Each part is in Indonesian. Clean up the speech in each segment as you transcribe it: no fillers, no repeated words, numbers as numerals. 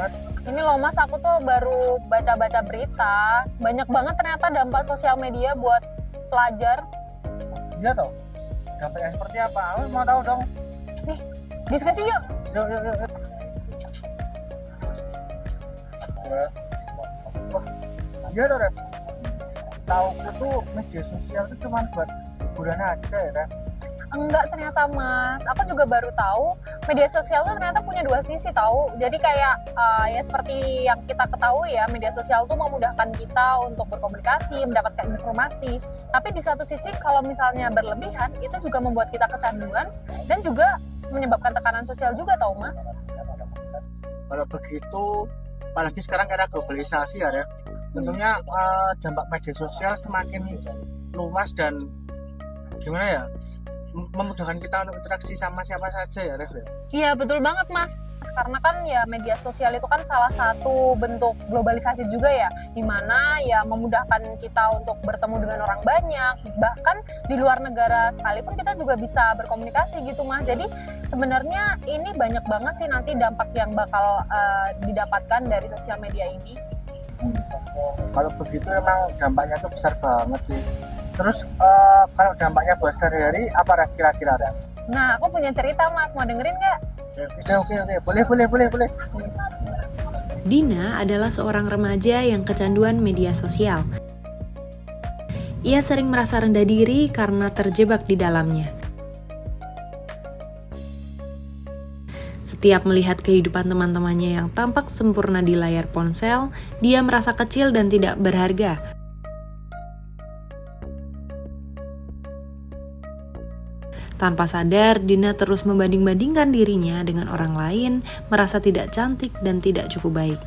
banget. Ini loh Mas, aku tuh baru baca-baca berita. Banyak banget ternyata dampak sosial media buat pelajar. Iya toh. Dampaknya seperti apa? Aku mau tahu dong. Nih, diskusi yuk. Yuk, yuk, yuk. Wah, iya toh, Ref. Tauku tuh media sosial itu cuma buat hiburan aja ya, Ref. Enggak ternyata Mas, aku juga baru tahu media sosial tuh ternyata punya dua sisi tahu. Jadi kayak ya seperti yang kita ketahui ya, media sosial tuh memudahkan kita untuk berkomunikasi, mendapatkan informasi. Tapi di satu sisi kalau misalnya berlebihan, itu juga membuat kita kecanduan dan juga menyebabkan tekanan sosial juga tahu Mas. Kalau begitu, apalagi sekarang era globalisasi ya, Ref. Tentunya dampak media sosial semakin luas dan gimana ya, memudahkan kita untuk interaksi sama siapa saja ya, Ref. Iya betul banget Mas, karena kan ya media sosial itu kan salah satu bentuk globalisasi juga ya, dimana ya memudahkan kita untuk bertemu dengan orang banyak, bahkan di luar negara sekalipun kita juga bisa berkomunikasi gitu Mas. Jadi sebenarnya ini banyak banget sih nanti dampak yang bakal didapatkan dari sosial media ini. Kalau begitu emang dampaknya tuh besar banget sih. Terus kalau dampaknya buat sehari-hari apa, Ref, kira-kira, Ref? Nah aku punya cerita Mas, mau dengerin nggak? Oke, boleh. Dina adalah seorang remaja yang kecanduan media sosial. Ia sering merasa rendah diri karena terjebak di dalamnya. Setiap melihat kehidupan teman-temannya yang tampak sempurna di layar ponsel, dia merasa kecil dan tidak berharga. Tanpa sadar, Dina terus membanding-bandingkan dirinya dengan orang lain, merasa tidak cantik dan tidak cukup baik.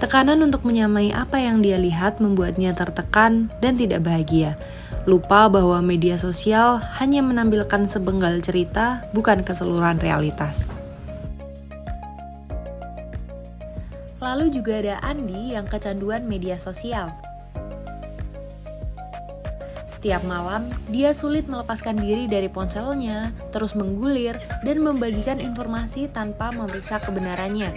Tekanan untuk menyamai apa yang dia lihat membuatnya tertekan dan tidak bahagia. Lupa bahwa media sosial hanya menampilkan sepenggal cerita, bukan keseluruhan realitas. Lalu juga ada Andi yang kecanduan media sosial. Setiap malam, dia sulit melepaskan diri dari ponselnya, terus menggulir dan membagikan informasi tanpa memeriksa kebenarannya.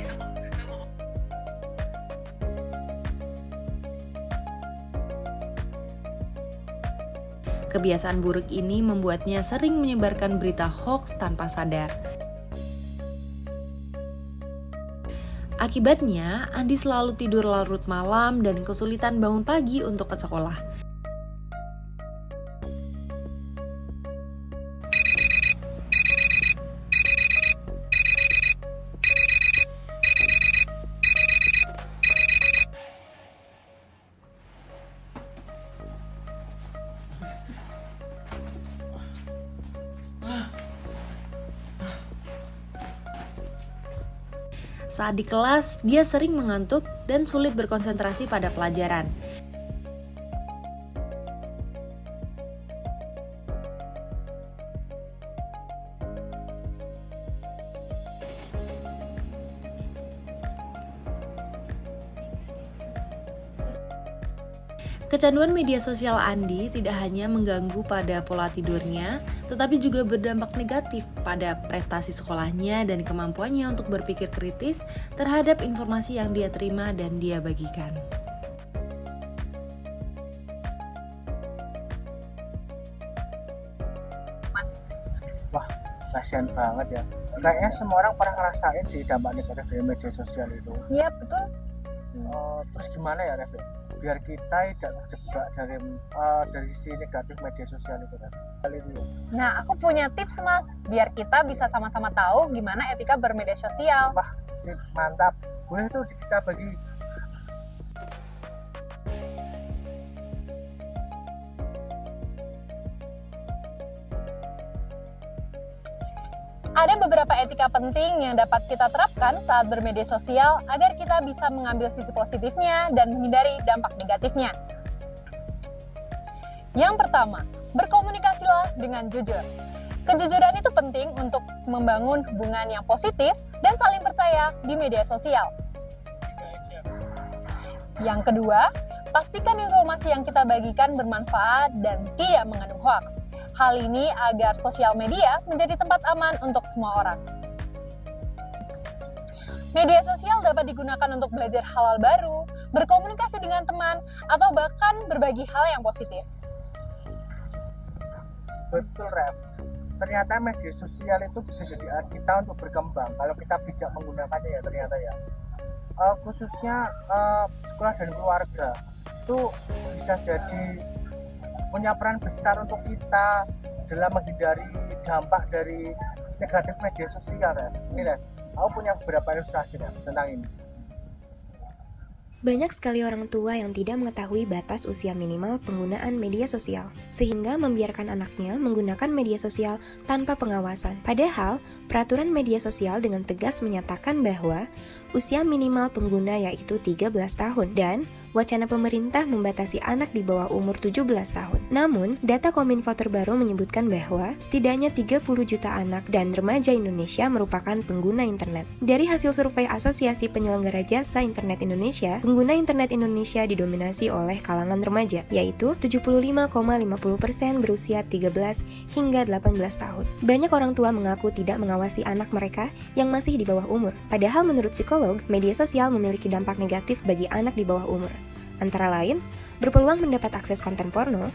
Kebiasaan buruk ini membuatnya sering menyebarkan berita hoaks tanpa sadar. Akibatnya, Andi selalu tidur larut malam dan kesulitan bangun pagi untuk ke sekolah. Saat di kelas, dia sering mengantuk dan sulit berkonsentrasi pada pelajaran. Kecanduan media sosial Andi tidak hanya mengganggu pada pola tidurnya, tetapi juga berdampak negatif pada prestasi sekolahnya dan kemampuannya untuk berpikir kritis terhadap informasi yang dia terima dan dia bagikan. Wah, kasihan banget ya. Kayaknya semua orang pernah ngerasain sih dampak negatif dari media sosial itu. Iya betul. Terus gimana ya, Ref? Biar kita tidak terjebak dari sisi negatif media sosial itu, Ref. Nah aku punya tips Mas, biar kita bisa sama-sama tahu gimana etika bermedia sosial. Wah, sip, mantap. Boleh tuh kita bagi. Ada beberapa etika penting yang dapat kita terapkan saat bermedia sosial agar kita bisa mengambil sisi positifnya dan menghindari dampak negatifnya. Yang pertama, berkomunikasilah dengan jujur. Kejujuran itu penting untuk membangun hubungan yang positif dan saling percaya di media sosial. Yang kedua, pastikan informasi yang kita bagikan bermanfaat dan tidak mengandung hoaks. Hal ini agar sosial media menjadi tempat aman untuk semua orang. Media sosial dapat digunakan untuk belajar hal-hal baru, berkomunikasi dengan teman, atau bahkan berbagi hal yang positif. Betul, Ref. Ternyata media sosial itu bisa jadi alat kita untuk berkembang kalau kita bijak menggunakannya ya ternyata ya. Khususnya sekolah dan keluarga itu bisa jadi punya peran besar untuk kita dalam menghindari dampak dari negatif media sosial, Ref. Ini, Ref, aku punya beberapa ilustrasi, Ref, tentang ini. Banyak sekali orang tua yang tidak mengetahui batas usia minimal penggunaan media sosial, sehingga membiarkan anaknya menggunakan media sosial tanpa pengawasan. Padahal, peraturan media sosial dengan tegas menyatakan bahwa usia minimal pengguna yaitu 13 tahun dan wacana pemerintah membatasi anak di bawah umur 17 tahun. Namun, data Kominfo terbaru menyebutkan bahwa setidaknya 30 juta anak dan remaja Indonesia merupakan pengguna internet. Dari hasil survei Asosiasi Penyelenggara Jasa Internet Indonesia, pengguna internet Indonesia didominasi oleh kalangan remaja, yaitu 75,50% berusia 13 hingga 18 tahun. Banyak orang tua mengaku tidak mengawasi anak mereka yang masih di bawah umur. Padahal menurut psikolog, media sosial memiliki dampak negatif bagi anak di bawah umur. Antara lain, berpeluang mendapat akses konten porno,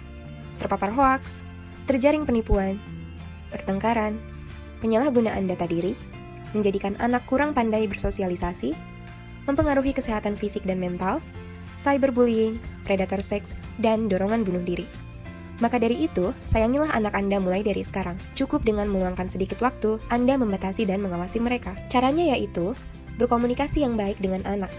terpapar hoaks, terjaring penipuan, pertengkaran, penyalahgunaan data diri, menjadikan anak kurang pandai bersosialisasi, mempengaruhi kesehatan fisik dan mental, cyberbullying, predator seks, dan dorongan bunuh diri. Maka dari itu, sayangilah anak Anda mulai dari sekarang. Cukup dengan meluangkan sedikit waktu, Anda membatasi dan mengawasi mereka. Caranya yaitu, berkomunikasi yang baik dengan anak.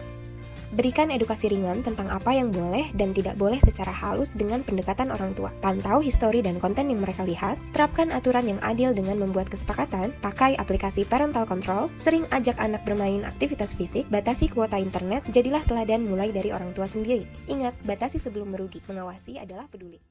Berikan edukasi ringan tentang apa yang boleh dan tidak boleh secara halus dengan pendekatan orang tua. Pantau histori dan konten yang mereka lihat. Terapkan aturan yang adil dengan membuat kesepakatan. Pakai aplikasi parental control. Sering ajak anak bermain aktivitas fisik. Batasi kuota internet. Jadilah teladan mulai dari orang tua sendiri. Ingat, batasi sebelum merugi. Mengawasi adalah peduli.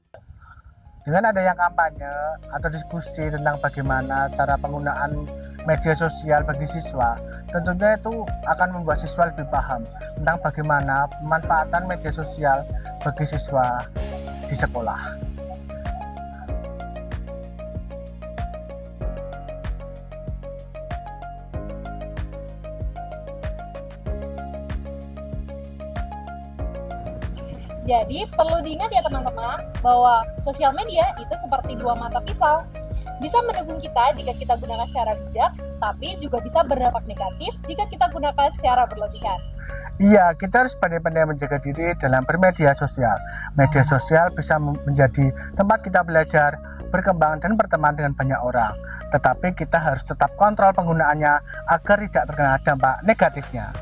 Dengan adanya kampanye atau diskusi tentang bagaimana cara penggunaan media sosial bagi siswa, tentunya itu akan membuat siswa lebih paham tentang bagaimana pemanfaatan media sosial bagi siswa di sekolah. Jadi perlu diingat ya teman-teman bahwa sosial media itu seperti dua mata pisau. Bisa mendukung kita jika kita gunakan secara bijak, tapi juga bisa berdampak negatif jika kita gunakan secara berlebihan. Iya, kita harus pandai-pandai menjaga diri dalam bermedia sosial. Media sosial bisa menjadi tempat kita belajar, berkembang, dan berteman dengan banyak orang. Tetapi kita harus tetap kontrol penggunaannya agar tidak terkena dampak negatifnya.